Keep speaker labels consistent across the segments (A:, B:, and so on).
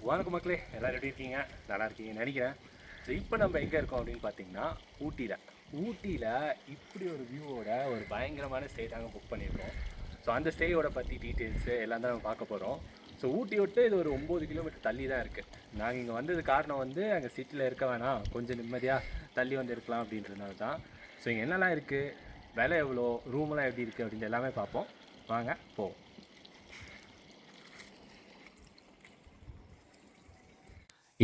A: வணக்கம் மக்களே, எல்லோரும் எப்படி இருக்கீங்க? நல்லா இருக்கீங்கன்னு நினைக்கிறேன். ஸோ இப்போ நம்ம எங்கே இருக்கோம் அப்படின்னு பார்த்தீங்கன்னா ஊட்டியில் இப்படி ஒரு வியூவோட ஒரு பயங்கரமான ஸ்டே தாங்க புக் பண்ணியிருக்கோம். ஸோ அந்த ஸ்டேயோட பற்றி டீட்டெயில்ஸு எல்லாம் தான் நம்ம பார்க்க போகிறோம். ஸோ ஊட்டி விட்டு இது ஒரு 9 கிலோமீட்டர் தள்ளி தான் இருக்குது. நாங்கள் இங்கே வந்தது காரணம் வந்து அங்கே சிட்டியில் இருக்க வேணாம், கொஞ்சம் நிம்மதியாக தள்ளி வந்து இருக்கலாம் அப்படின்றதுனால தான். ஸோ இங்கே என்னெல்லாம் இருக்குது, விலை எவ்வளோ, ரூமெல்லாம் எப்படி இருக்குது அப்படின்னு எல்லாமே பார்ப்போம். வாங்க போவோம்.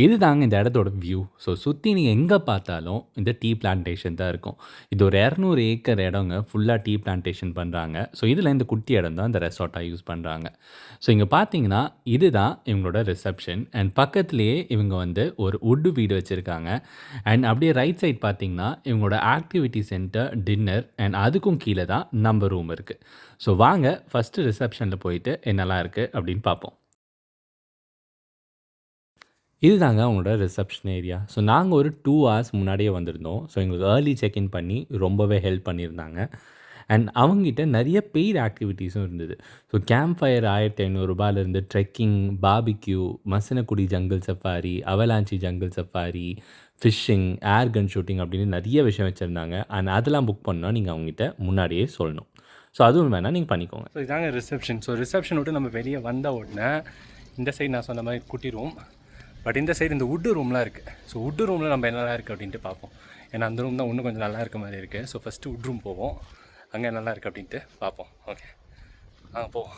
B: இது தாங்க இந்த இடத்தோட வியூ. ஸோ சுற்றி நீங்கள் எங்கே பார்த்தாலும் இந்த டீ பிளான்டேஷன் தான் இருக்கும். இது ஒரு 200 ஏக்கர் இடங்க ஃபுல்லாக டீ பிளான்டேஷன் பண்ணுறாங்க. ஸோ இதில் இந்த குட்டி இடம் தான் இந்த ரெசார்ட்டாக யூஸ் பண்ணுறாங்க. ஸோ இங்கே பார்த்தீங்கன்னா இதுதான் இவங்களோட ரிசப்ஷன். அண்ட் பக்கத்துலேயே இவங்க வந்து ஒரு வுட்டு வீடு வச்சுருக்காங்க. அண்ட் அப்படியே ரைட் சைட் பார்த்தீங்கன்னா இவங்களோட ஆக்டிவிட்டி சென்டர், டின்னர் அண்ட் அதுக்கும் கீழே தான் நம்ம ரூம் இருக்குது. ஸோ வாங்க ஃபஸ்ட்டு ரிசப்ஷனில் போயிட்டு என்னெல்லாம் இருக்குது அப்படின்னு பார்ப்போம். இதுதாங்க அவங்களோட ரிசப்ஷன் ஏரியா. ஸோ நாங்கள் ஒரு 2 ஹவர்ஸ் முன்னாடியே வந்திருந்தோம். ஸோ எங்களுக்கு ஏர்லி செக்இன் பண்ணி ரொம்பவே ஹெல்ப் பண்ணியிருந்தாங்க. அண்ட் அவங்ககிட்ட நிறைய பெய்டு ஆக்டிவிட்டீஸும் இருந்தது. So camp fire 1500 trekking, barbecue, Masinagudi jungle safari, Avalanche jungle safari, fishing, air gun shooting அப்படின்னு நிறைய விஷயம் வச்சுருந்தாங்க. அண்ட் அதெல்லாம் புக் பண்ணால் நீங்கள் அவங்ககிட்ட முன்னாடியே சொல்லணும். ஸோ அதுவும் வேணால் நீங்கள் பண்ணிக்கோங்க.
A: ஸோ இதாங்க ரிசப்ஷன். ஸோ ரிசப்ஷன் விட்டு நம்ம வெளியே வந்த உடனே இந்த சைடு நான் சொன்ன மாதிரி குட்டி ரூம், பட் இந்த சைடு இந்த வுட்டு ரூம்லாம் இருக்குது. ஸோ வுட்டு ரூமில் நம்ம என்னெல்லாம் இருக்குது அப்படின்ட்டு பார்ப்போம். ஏன்னா அந்த ரூம் தான் இன்னும் கொஞ்சம் நல்லா இருக்க மாதிரி இருக்குது. ஸோ ஃபஸ்ட்டு வுட் ரூம் போவோம், அங்கே நல்லா இருக்குது அப்படின்ட்டு பார்ப்போம். ஓகே, போவோம்.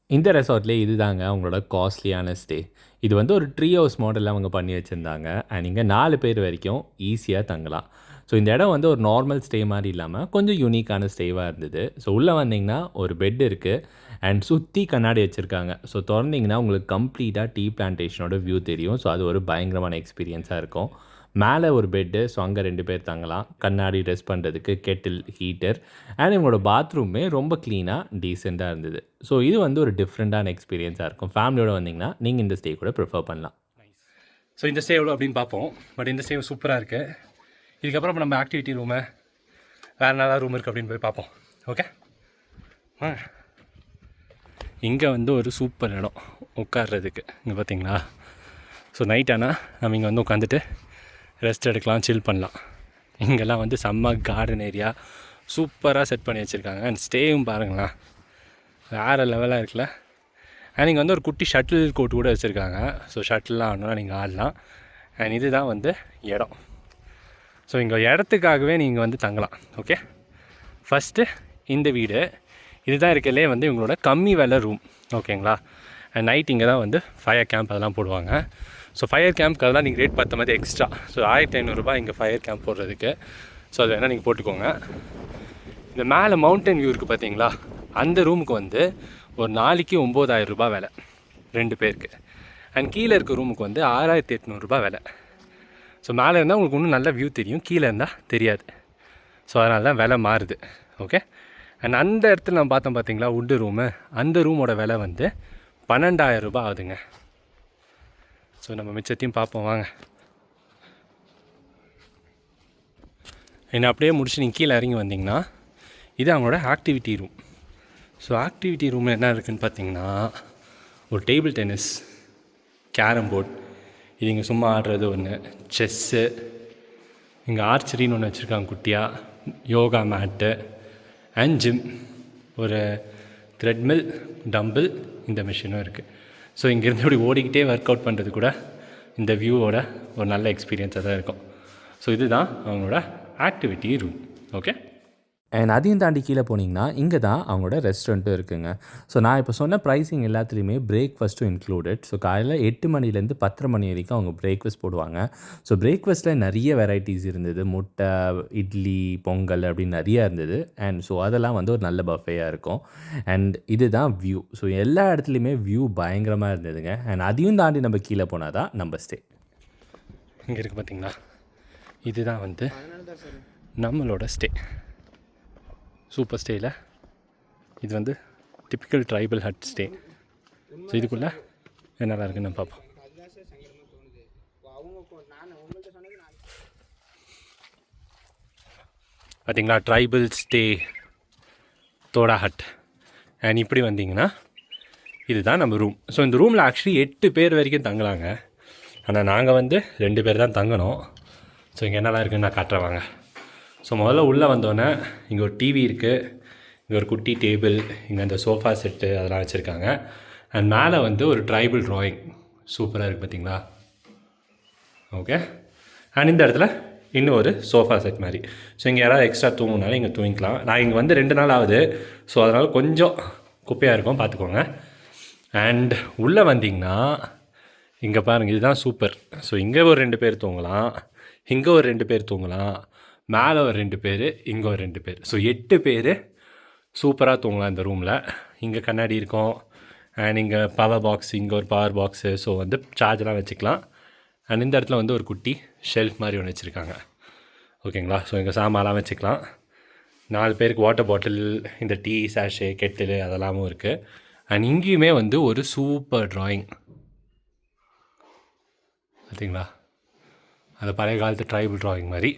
B: இந்த ரெசார்ட்லேயே இது தாங்க அவங்களோட காஸ்ட்லியான ஸ்டே. இது வந்து ஒரு ட்ரீ ஹவுஸ் மாடலில் அவங்க பண்ணி வச்சுருந்தாங்க. அண்ட் இங்கே 4 பேர் வரைக்கும் ஈஸியாக தங்கலாம். ஸோ இந்த இடம் வந்து ஒரு நார்மல் ஸ்டே மாதிரி இல்லாமல் கொஞ்சம் யூனிக்கான ஸ்டேவாக இருந்தது. ஸோ உள்ளே வந்தீங்கன்னா ஒரு பெட் இருக்குது அண்ட் சுற்றி கண்ணாடி வச்சுருக்காங்க. ஸோ திறந்தீங்கன்னா உங்களுக்கு கம்ப்ளீட்டாக டீ பிளான்டேஷனோட வியூ தெரியும். ஸோ அது ஒரு பயங்கரமான எக்ஸ்பீரியன்ஸாக இருக்கும். மேலே ஒரு பெட்டு, ஸோ அங்கே 2 பேர் தங்கலாம். கண்ணாடி ட்ரெஸ் பண்ணுறதுக்கு கெட்டில், ஹீட்டர் அண்ட் இவங்களோட பாத்ரூமே ரொம்ப க்ளீனாக டீசெண்டாக இருந்தது. ஸோ இது வந்து ஒரு டிஃப்ரெண்ட்டான எக்ஸ்பீரியன்ஸாக இருக்கும். ஃபேமிலியோடு வந்தீங்கன்னா நீங்கள் இந்த ஸ்டே கூட ப்ரிஃபர் பண்ணலாம்.
A: ஸோ இந்த ஸ்டே எவ்வளோ அப்படின்னு பார்ப்போம். பட் இந்த ஸ்டே சூப்பராக இருக்குது. இதுக்கப்புறம் நம்ம ஆக்டிவிட்டி ரூமு, வேறு நல்லா ரூம் இருக்குது அப்படின்னு போய் பார்ப்போம். ஓகே, இங்கே வந்து ஒரு சூப்பர் இடம் உட்கார்றதுக்கு. இங்கே பார்த்தீங்களா? ஸோ நைட் ஆனால் நம்ம இங்கே வந்து உட்காந்துட்டு ரெஸ்ட் எடுக்கலாம், சில் பண்ணலாம். இங்கெல்லாம் வந்து செம்ம கார்டன் ஏரியா சூப்பராக செட் பண்ணி வச்சுருக்காங்க. அண்ட் ஸ்டேயும் பாருங்களேன், வேறு லெவலாக இருக்குல்ல. அண்ட் இங்கே வந்து ஒரு குட்டி ஷட்டில் கோர்ட் கூட வச்சுருக்காங்க. ஸோ ஷட்டில்லாம் ஆடணும்னா நீங்கள் ஆடலாம். அண்ட் இதுதான் வந்து இடம். ஸோ இங்கே இடத்துக்காகவே நீங்கள் வந்து தங்கலாம். ஓகே, ஃபஸ்ட்டு இந்த வீடு இதுதான் இருக்கிறதுலே வந்து இவங்களோட கம்மி விலை ரூம். ஓகேங்களா? அண்ட் நைட் இங்கே தான் வந்து ஃபயர் கேம்ப் அதெல்லாம் போடுவாங்க. ஸோ ஃபயர் கேம்ப்க்கு அதெல்லாம் நீங்கள் ரேட் பார்த்த மாதிரி எக்ஸ்ட்ரா. ஸோ 1500 இங்கே ஃபயர் கேம்ப் போடுறதுக்கு. ஸோ அது வேணால் நீங்கள் போட்டுக்கோங்க. இந்த மேலே மவுண்டன் வியூ இருக்குது பார்த்தீங்களா, அந்த ரூமுக்கு வந்து ஒரு நாளைக்கு 9000 விலை 2 பேருக்கு. அண்ட் கீழே இருக்க ரூமுக்கு வந்து 6800 விலை. ஸோ மேலே இருந்தால் உங்களுக்கு இன்னும் நல்ல வியூ தெரியும், கீழே இருந்தால் தெரியாது. ஸோ அதனால தான் விலை மாறுது. ஓகே, அண்ட் அந்த இடத்துல நம்ம பார்த்தோம் பார்த்தீங்களா வுட்டு ரூமு, அந்த ரூமோட விலை வந்து 12000 ஆகுதுங்க. ஸோ நம்ம மிச்சத்தையும் பார்ப்போம் வாங்க. என்ன அப்படியே முடிச்சு நீங்கள் கீழே இறங்கி வந்தீங்கன்னா இது அவங்களோட ஆக்டிவிட்டி ரூம். ஸோ ஆக்டிவிட்டி ரூமில் என்ன இருக்குதுன்னு பார்த்தீங்கன்னா ஒரு டேபிள் டென்னிஸ், கேரம் போர்ட், இது இங்கே சும்மா ஆடுறது ஒன்று, செஸ்ஸு, இங்கே ஆர்ச்சரின்னு ஒன்று வச்சுருக்காங்க குட்டியாக, யோகா மேட்டு அண்ட் ஜிம், ஒரு த்ரெட்மில், டம்பிள், இந்த மிஷினும் இருக்குது. ஸோ இங்கேருந்து இப்படி ஓடிக்கிட்டே ஒர்க் அவுட் பண்ணுறது கூட இந்த வியூவோட ஒரு நல்ல எக்ஸ்பீரியன்ஸாக தான் இருக்கும். ஸோ இதுதான் அவங்களோட ஆக்டிவிட்டி ரூம். ஓகே,
B: அண்ட் அதையும் தாண்டி கீழே போனீங்கன்னா இங்கே தான் அவங்களோட ரெஸ்டாரண்ட்டும் இருக்குங்க. ஸோ நான் இப்போ சொன்ன ப்ரைஸிங் எல்லாத்துலேயுமே பிரேக்ஃபாஸ்ட்டும் இன்க்ளூடட். ஸோ காலையில் 8 மணிலேருந்து 10:30 மணி வரைக்கும் அவங்க பிரேக்ஃபாஸ்ட் போடுவாங்க. ஸோ பிரேக்ஃபாஸ்ட்டில் நிறைய வெரைட்டிஸ் இருந்தது. முட்டை, இட்லி, பொங்கல் அப்படின்னு நிறையா இருந்தது. அண்ட் ஸோ அதெல்லாம் வந்து ஒரு நல்ல பஃபேயாக இருக்கும். அண்ட் இதுதான் வியூ. ஸோ எல்லா இடத்துலையுமே வியூ பயங்கரமாக இருந்ததுங்க. அண்ட் அதையும் தாண்டி நம்ம கீழே போனால் தான் நம்ம ஸ்டே.
A: இங்கே இருக்குது பார்த்தீங்களா, இதுதான் வந்து நம்மளோட ஸ்டே. சூப்பர் ஸ்டேயில் இது வந்து typical tribal hut stay. So இதுக்குள்ளே என்னெல்லாம் இருக்குன்னு நம்ம பார்ப்போம். பார்த்தீங்களா, tribal stay Toda hut. And இப்படி வந்தீங்கன்னா இதுதான் நம்ம ரூம். ஸோ இந்த ரூமில் ஆக்சுவலி 8 பேர் வரைக்கும் தங்கலாங்க. ஆனால் நாங்கள் வந்து 2 பேர் தான் தங்கணும். ஸோ இங்கே என்னெல்லாம் இருக்குதுன்னு நான் காட்டுறேன் வாங்க. ஸோ முதல்ல உள்ளே வந்தோடனே இங்கே ஒரு டிவி இருக்குது, இங்கே ஒரு குட்டி டேபிள், இங்கே அந்த சோஃபா செட்டு அதெல்லாம் வச்சுருக்காங்க. அண்ட் மேலே வந்து ஒரு ட்ரைபிள் ட்ராயிங் சூப்பராக இருக்குது பார்த்தீங்களா. ஓகே. அண்ட் இந்த இடத்துல இன்னும் ஒரு சோஃபா செட் மாதிரி. ஸோ இங்கே யாராவது எக்ஸ்ட்ரா தூங்கினாலும் இங்கே தூங்கிக்கலாம். நான் இங்கே வந்து 2 நாள் ஆகுது. ஸோ அதனால் கொஞ்சம் குப்பையாக இருக்கும், பார்த்துக்கோங்க. அண்ட் உள்ளே வந்தீங்கன்னா இங்கே பாருங்கள், இதுதான் சூப்பர். ஸோ இங்கே ஒரு 2 பேர் தூங்கலாம், இங்கே ஒரு 2 பேர் தூங்கலாம், மேலே ஒரு 2 பேர், இங்கே ஒரு 2 பேர். ஸோ 8 பேர் சூப்பராக தூங்கலாம் இந்த ரூமில். இங்கே கண்ணாடி இருக்கும். அண்ட் இங்கே பவர் பாக்ஸ், இங்கே ஒரு பவர் பாக்ஸு. ஸோ வந்து சார்ஜெலாம் வச்சுக்கலாம். அண்ட் இந்த இடத்துல வந்து ஒரு குட்டி ஷெல்ஃப் மாதிரி ஒன்று வச்சுருக்காங்க. ஓகேங்களா. ஸோ இங்கே சாமான்லாம் வச்சுக்கலாம். 4 பேருக்கு வாட்டர் பாட்டில், இந்த டீ சாஷே, கெட்டில் அதெல்லாமும் இருக்குது. அண்ட் இங்கேயுமே வந்து ஒரு சூப்பர் ட்ராயிங் பார்த்தீங்களா, அது பழைய காலத்து ட்ரைபிள் ட்ராயிங் மாதிரி.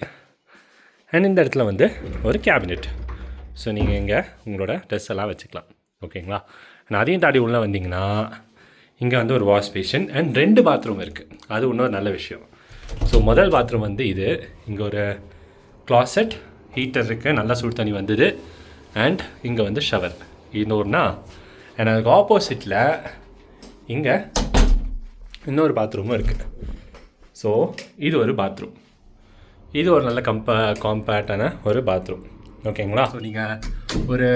A: அண்ட் இந்த இடத்துல வந்து ஒரு கேபினெட். ஸோ நீங்கள் இங்கே உங்களோட ட்ரெஸ் எல்லாம் வச்சுக்கலாம். ஓகேங்களா. நான் அதையும் தாண்டி உள்ளே வந்தீங்கன்னா இங்கே வந்து ஒரு வாஷ் பேஷன் அண்ட் 2 பாத்ரூம் இருக்குது. அது இன்னொரு நல்ல விஷயம். ஸோ முதல் பாத்ரூம் வந்து இது. இங்கே ஒரு க்ளாசெட், ஹீட்டர் இருக்குது, நல்லா சுடு தண்ணி வந்தது. அண்ட் இங்கே வந்து ஷவர். இன்னொருனா அண்ட் அதுக்கு ஆப்போசிட்டில் இங்கே இன்னொரு பாத்ரூமும் இருக்குது. ஸோ இது ஒரு பாத்ரூம். இது ஒரு நல்ல காம்பேக்டான ஒரு பாத்ரூம். ஓகேங்களா. ஸோ நீங்கள் ஒரு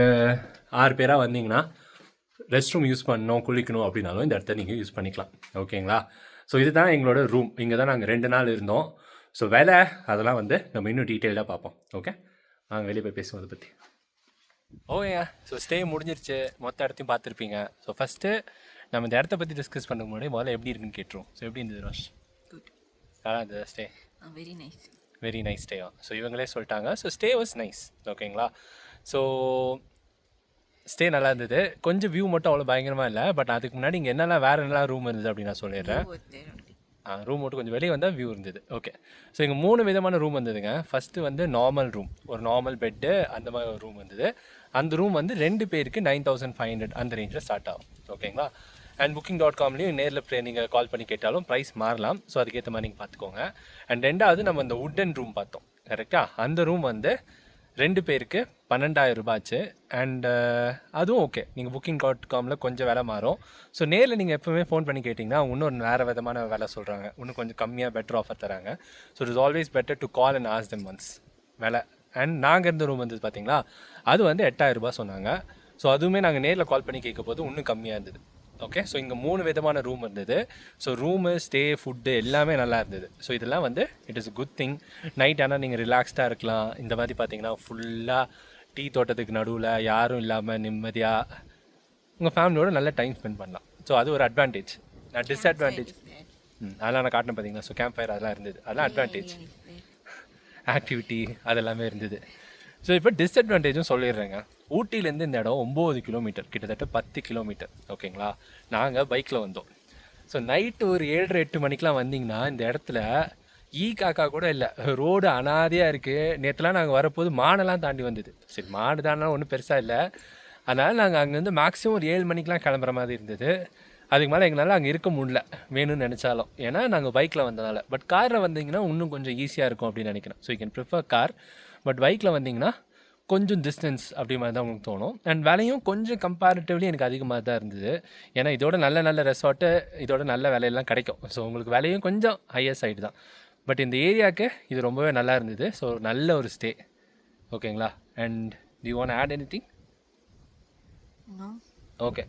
A: 6 பேராக வந்தீங்கன்னா ரெஸ்ட் ரூம் யூஸ் பண்ணணும், குளிக்கணும் அப்படின்னாலும் இந்த இடத்த நீங்கள் யூஸ் பண்ணிக்கலாம். ஓகேங்களா. ஸோ இதுதான் எங்களோட ரூம். இங்கே தான் நாங்கள் 2 நாள் இருந்தோம். ஸோ வேலை அதெல்லாம் வந்து நம்ம இன்னும் டீட்டெயில்டாக பார்ப்போம். ஓகே, நாங்கள் வெளியே போய் பேசுவோம் அதை பற்றி. ஓகேங்க. ஸோ ஸ்டே முடிஞ்சிருச்சு. மொத்த இடத்தையும் பார்த்துருப்பீங்க. ஸோ ஃபஸ்ட்டு நம்ம இந்த இடத்த பற்றி டிஸ்கஸ் பண்ண முன்னாடி முதல்ல எப்படி இருக்குன்னு கேட்டுருவோம். ஸோ எப்படி இருந்தது ரோஷ்?
C: Good.
A: நல்லா இருந்தது stay?
C: Very nice.
A: Very nice ஸ்டேவா. ஸோ இவங்களே சொல்லிட்டாங்க. So stay was nice. ஓகேங்களா. ஸோ ஸ்டே நல்லா இருந்தது. கொஞ்சம் வியூ மட்டும் அவ்வளோ பயங்கரமாக இல்லை. பட் அதுக்கு முன்னாடி இங்கே என்னெல்லாம் வேறு என்னெல்லாம் ரூம் இருந்தது அப்படின்னு நான் சொல்லிடுறேன்.
C: You were there only.
A: Room மட்டும் கொஞ்சம் வெளியே வந்தால் வியூ இருந்தது. ஓகே. ஸோ இங்கே 3 விதமான ரூம் வந்ததுங்க. ஃபஸ்ட்டு வந்து நார்மல் ரூம், ஒரு நார்மல் பெட்டு அந்த மாதிரி ஒரு ரூம் வந்தது. அந்த ரூம் வந்து 2 பேருக்கு 9500 அந்த ரேஞ்சில் ஸ்டார்ட் ஆகும். ஓகேங்களா. அண்ட் booking.comலேயும் நேரில் நீங்கள் கால் பண்ணி கேட்டாலும் ப்ரைஸ் மாறலாம். ஸோ அதுக்கேற்ற மாதிரி நீங்கள் பார்த்துக்கோங்க. அண்ட் 2வது நம்ம இந்த வுட்டன் ரூம் பார்த்தோம் கரெக்டாக. அந்த ரூம் வந்து 2 பேருக்கு 12,000 ரூபாச்சு. அண்ட் அதுவும் ஓகே. நீங்கள் booking.comல கொஞ்சம் விலை மாறும். ஸோ நேரில் நீங்கள் எப்போவுமே ஃபோன் பண்ணி கேட்டிங்கன்னா இன்னும் வேறு விதமான விலை சொல்கிறாங்க, இன்னும் கொஞ்சம் கம்மியாக பெட்டர் ஆஃபர் தராங்க. So it is always better to call and ask them once விலை. அண்ட் நாங்கள் இருந்த ரூம் வந்து பார்த்தீங்களா, அது வந்து 8,000 ரூபாய் சொன்னாங்க. ஸோ அதுவுமே நாங்கள் நேரில் கால் பண்ணி கேட்க போது இன்னும் கம்மியாக இருந்தது. ஓகே. ஸோ இங்கே 3 விதமான ரூம் இருந்தது. ஸோ ரூமு, ஸ்டே, ஃபுட்டு எல்லாமே நல்லா இருந்தது. ஸோ இதெல்லாம் வந்து it is good thing. Night ஆனால் நீங்கள் ரிலாக்ஸ்டாக இருக்கலாம். இந்த மாதிரி பார்த்தீங்கன்னா ஃபுல்லாக டீ தோட்டத்துக்கு நடுவில் யாரும் இல்லாமல் நிம்மதியாக உங்கள் ஃபேமிலியோட நல்ல டைம் ஸ்பெண்ட் பண்ணலாம். ஸோ அது ஒரு அட்வான்டேஜ். நான் டிஸ்அட்வான்டேஜ் அதெல்லாம் நான் காட்டினேன் பார்த்தீங்கன்னா. ஸோ கேம்ப் ஃபயர் அதெல்லாம் இருந்தது. அதெல்லாம் அட்வான்டேஜ். ஆக்டிவிட்டி அதெல்லாமே இருந்தது. ஸோ இப்போ டிஸ்அட்வான்டேஜும் சொல்லிடுறேங்க. ஊட்டிலேருந்து இந்த இடம் 9 கிலோமீட்டர், கிட்டத்தட்ட 10 கிலோமீட்டர். ஓகேங்களா. நாங்கள் பைக்கில் வந்தோம். ஸோ நைட்டு ஒரு 7:30-8 மணிக்கெலாம் வந்தீங்கன்னா இந்த இடத்துல காக்கா கூட இல்லை. ரோடு அனாதையாக இருக்குது. நேற்றுலாம் நாங்கள் வரப்போது மானெல்லாம் தாண்டி வந்தது. சரி, மாடு தானே ஒன்றும் பெருசாக இல்லை. அதனால் நாங்கள் அங்கேருந்து மேக்ஸிமம் ஒரு 7 மணிக்கெலாம் கிளம்புற மாதிரி இருந்தது. அதுக்கு மேலே எங்களால் அங்கே இருக்க முடியல வேணும்னு நினச்சாலும், ஏன்னா நாங்கள் பைக்கில் வந்ததால். பட் காரில் வந்தீங்கன்னா இன்னும் கொஞ்சம் ஈஸியாக இருக்கும் அப்படின்னு நினைக்கிறேன். So you can prefer car. But பைக்கில் வந்தீங்கன்னா கொஞ்சம் டிஸ்டன்ஸ் அப்படி மாதிரி தான் உங்களுக்கு தோணும். அண்ட் விலையும் கொஞ்சம் கம்பேரிட்டிவ்லி எனக்கு அதிகமாக தான் இருந்தது. ஏன்னா இதோட நல்ல ரெசார்ட்டு, இதோட நல்ல விலையெல்லாம் கிடைக்கும். ஸோ உங்களுக்கு விலையும் கொஞ்சம் ஹையர் சைடு தான். பட் இந்த ஏரியாவுக்கு இது ரொம்பவே நல்லா இருந்தது. ஸோ நல்ல ஒரு ஸ்டே. ஓகேங்களா. And you want add anything?
C: No.
A: Okay.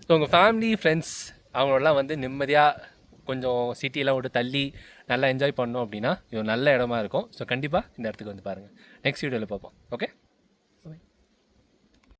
A: So உங்கள் ஃபேமிலி, ஃப்ரெண்ட்ஸ் அவங்களோடலாம் வந்து நிம்மதியாக கொஞ்சம் சிட்டியெல்லாம் விட்டு தள்ளி நல்லா என்ஜாய் பண்ணோம் அப்படின்னா இது ஒரு நல்ல இடமா இருக்கும். ஸோ கண்டிப்பாக இந்த இடத்துக்கு வந்து பாருங்கள். நெக்ஸ்ட் வீடியோவில் பார்ப்போம். ஓகே.